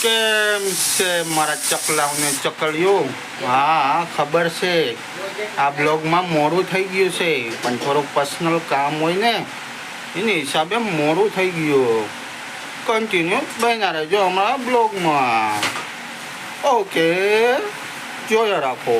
કેમ છે મારા ચકલાઓને ચકલીઓ? હા ખબર છે, આ બ્લોગમાં મોડું થઈ ગયું છે, પણ થોડુંક પર્સનલ કામ હોય ને એની હિસાબે મોડું થઈ ગયું. કન્ટિન્યુ બન્યા રહેજો અમારા બ્લોગમાં. ઓકે, જોયા રાખો.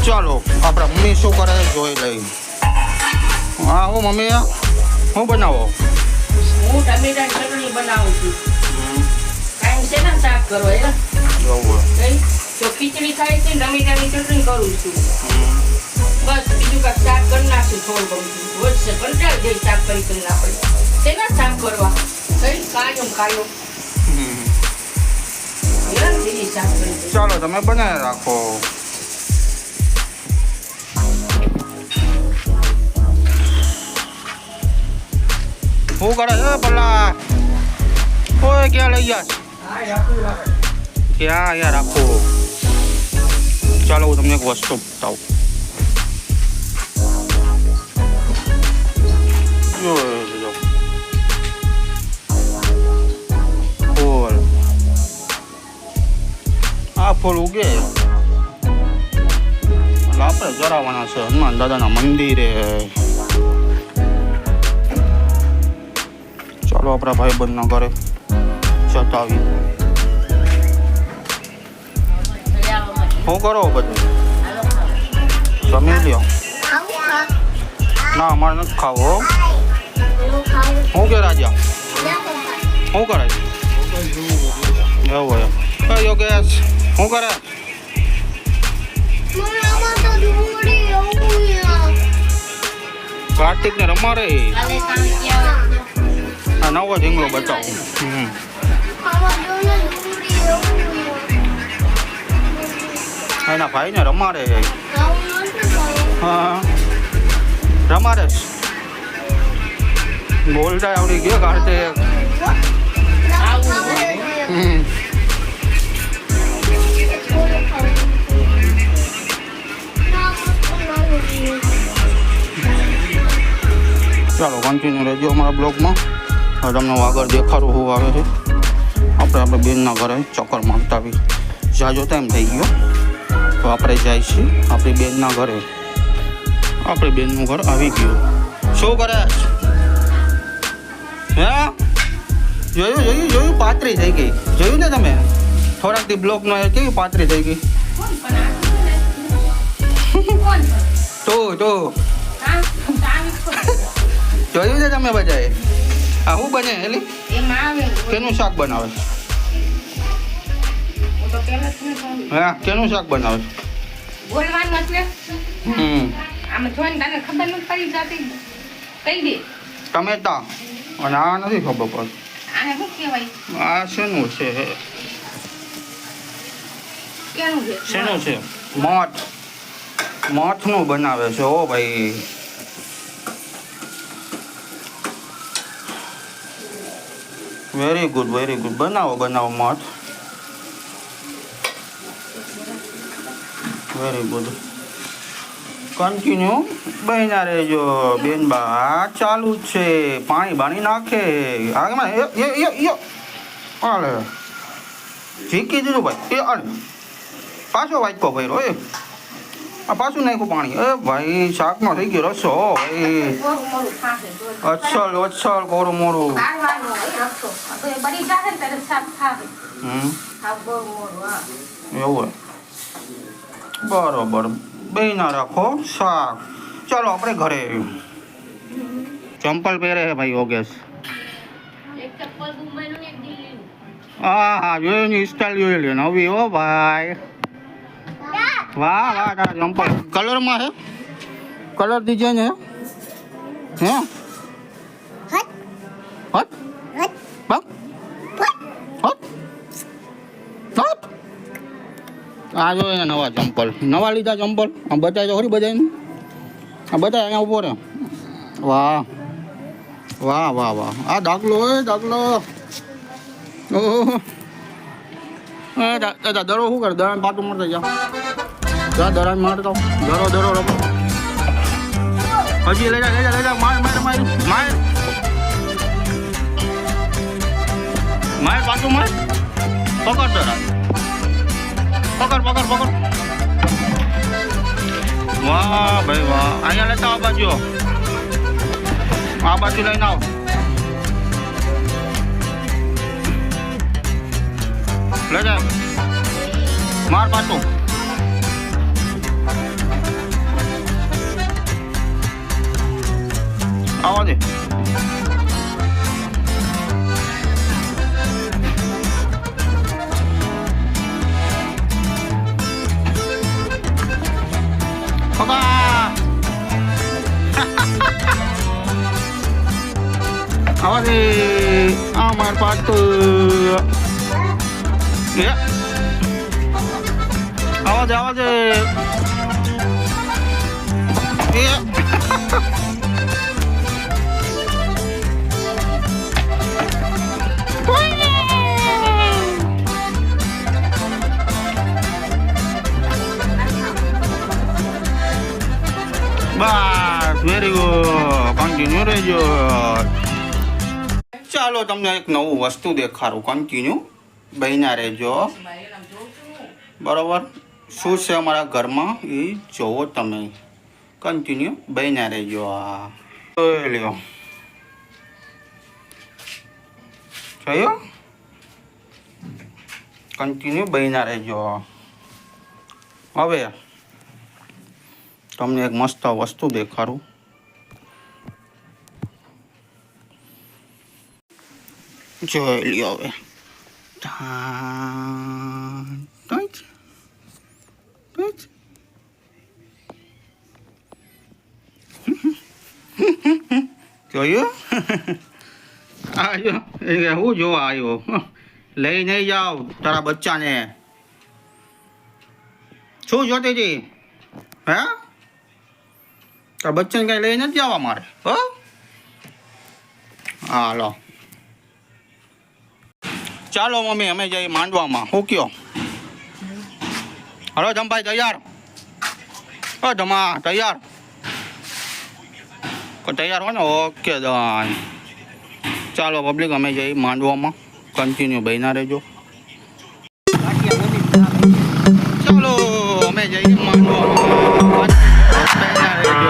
ચાલો આપણા મમ્મી શું કરે જોઈ લઈ. હા હું મમ્મી શું બનાવો? હું ટમેટાની ચટણી બનાવું છું. કાંઈ છે ને શાક કરો એ તો ખીચડી થાય છે, ટમેટાની ચટણી કરું છું. બસ બીજું કાંઈક શાક કરી નાખશું થોડું ઘણું. વધશે કંટાળ જઈ શાક કરી આપણે શેના શાક કરવા કઈ કાયો શાક કરી. ચાલો તમે બનાવી રાખો. શું કરે છે ભલા? ઓય ક્યાં લઈ ગયા? ક્યાં અહીંયા રાખો? ચાલો હું તમને એક વસ્તુ બતાવું. ફૂલ આ ફૂલ ઉગે એટલે આપણે જરાવાના છે હનુમાન દાદાના મંદિરે. ચાલો આપણા ભાઈ બંધના ઘરે જતા આવીએ. શું કરો બધું? જમી લ્યો. ના અમારે નથી ખાવો. શું કે રાજા? શું કરે છે? એવું હોય યોગેશ શું કરે? કાર્તિક ને રમાડે. આ નવો ઢીંગલો બતાવું. એના ભાઈ ને રમાડે. હા રમાડે બોલતા આવડી ગયો કાર્તિક. ચાલો કન્ટિન્યુ રહેજો અમારા બ્લોગમાં. હવે તમને આગળ દેખાડું શું આવે છે. આપણે બેનના ઘરે ચક્કર મારતા આવી જાજો ટાઈમ થઈ ગયો તો આપણે જાય છીએ આપણી બેનના ઘરે. આપણી બેનનું ઘર આવી ગયું. શું કરે? હે જોયું પાતળી થઈ ગઈ. જોયું ને તમે થોડાક દી બ્લોગમાં કેવી પાતળી થઈ ગઈ? તો જોયું છે તમે બધાએ? આ શું બને એલી? કેનું શાક બનાવે? હા કેનું શાક બનાવે? ટમેટા અને આ નથી ખબર પડતી. આ શેનું છે? શેનું છે? મઠનું બનાવે છે. ઓ ભાઈ વેરી ગુડ બનાવો મઠ. Very good. કન્ટિન્યુ બન્યા રહેજો બેનબા. ચાલુ જ છે. પાણી બાણી નાખે આગમાં. હાલે ઝીકી દીધું ભાઈ. અરે પાછો વાટકો ભર્યો. આ પાછું નાખ્યું પાણી. ભાઈ શાકનો થઈ ગયો રસો. ભાઈ અચ્છલ કોરું મોરું. એવું બરોબર બેના રાખો શાક. ચાલો આપણે ઘરે. ચંપલ પહેરે છે ભાઈ યોગેશ. હા જોયું ને સ્ટાઇલ જોઈ લે નવી. હો ભાઈ વાહ તારા ચંપલ કલરમાં છે? કલર ડિઝાઇન હે? આ જો એના નવા ચંપલ. નવા લીધા ચંપલ. આ બતાય તો ખરી બધાને. આ બતાય અહીંયા ઉભો રહે. વાહ આ દાખલો ઓહો. દાદા દરો શું કરે? દરાને પાટું મારતા જા. દરાને મારતો દરો રમો. હજી લઈ જા માર પાટું માર. પકડ જરા, પકડ પકડ પકડ. વાહ ભાઈ વાહ. અહીંયા લેતા આવ બાજુ, આ બાજુ લઈને આવ. લે જા, માર પાછું. આવા દે. આવા દે. આ માર પાછું. આવા દે આવા દે. બસ વેરી ગુડ. કન્ટિન્યુ રહેજો. ચાલો તમને એક નવું વસ્તુ દેખાડું. કન્ટિન્યુ બહીના રહેજો. બરાબર. શું છે અમારા ઘરમાં એ જોવો તમે. કન્ટિન્યુ બહીના રહેજો. આ લ્યો જોયો. કન્ટિન્યુ બહીના રહેજો. હવે તમને એક મસ્ત વસ્તુ દેખાડું. જોઈ લ્યો હવે. જોયું. આવ્યો એ હું જોવા આવ્યો. લઈ નહીં જાઓ તારા બચ્ચાને. શું જોતી હતી? હે, તારા બચ્ચાને કઈ લઈ નથી જવા મારે. હો હાલો ચાલો મમ્મી અમે જઈએ માંડવામાં. શું કયો? હલો જમભાઈ તૈયાર? ઓ જમા તૈયાર? તૈયાર હોય ને? ઓકે દન. ચાલો પબ્લિક અમે જઈએ માંડવામાં. કન્ટિન્યુ બહીના રહેજો. ચાલો અમે જઈએ માંડવામાં. બહીના રહેજો.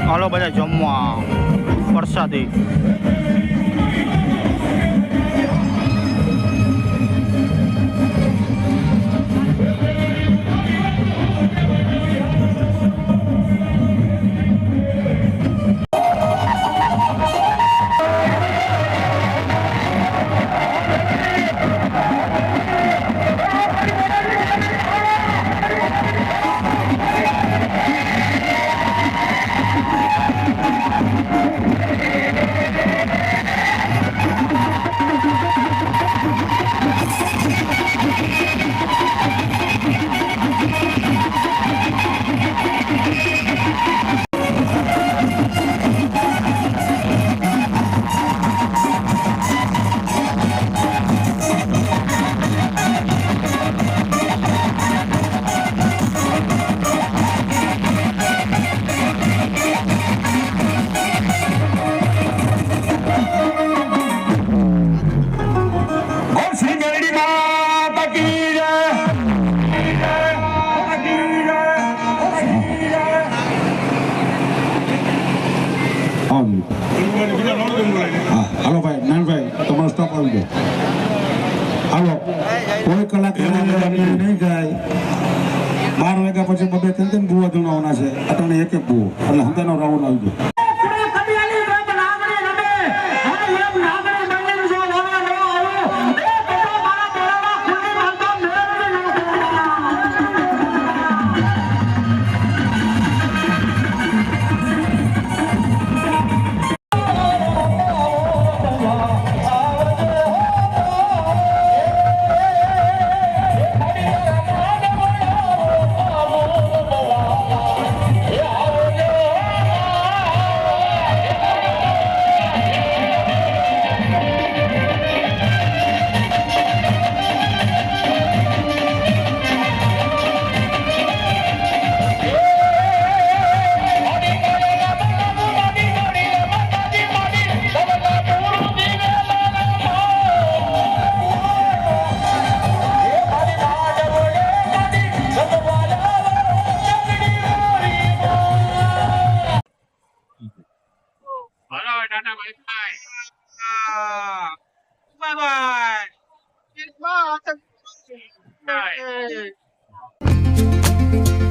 હાલો બધા જમવા પ્રસાદી. પછી બબે ત્રણ બુવા જણાવવાના છે અટાણે એક એક બુવો એટલે હંતાનો રાઉન્ડ આવી ગયો Hello, Tata. Bye bye. Bye bye. Bye.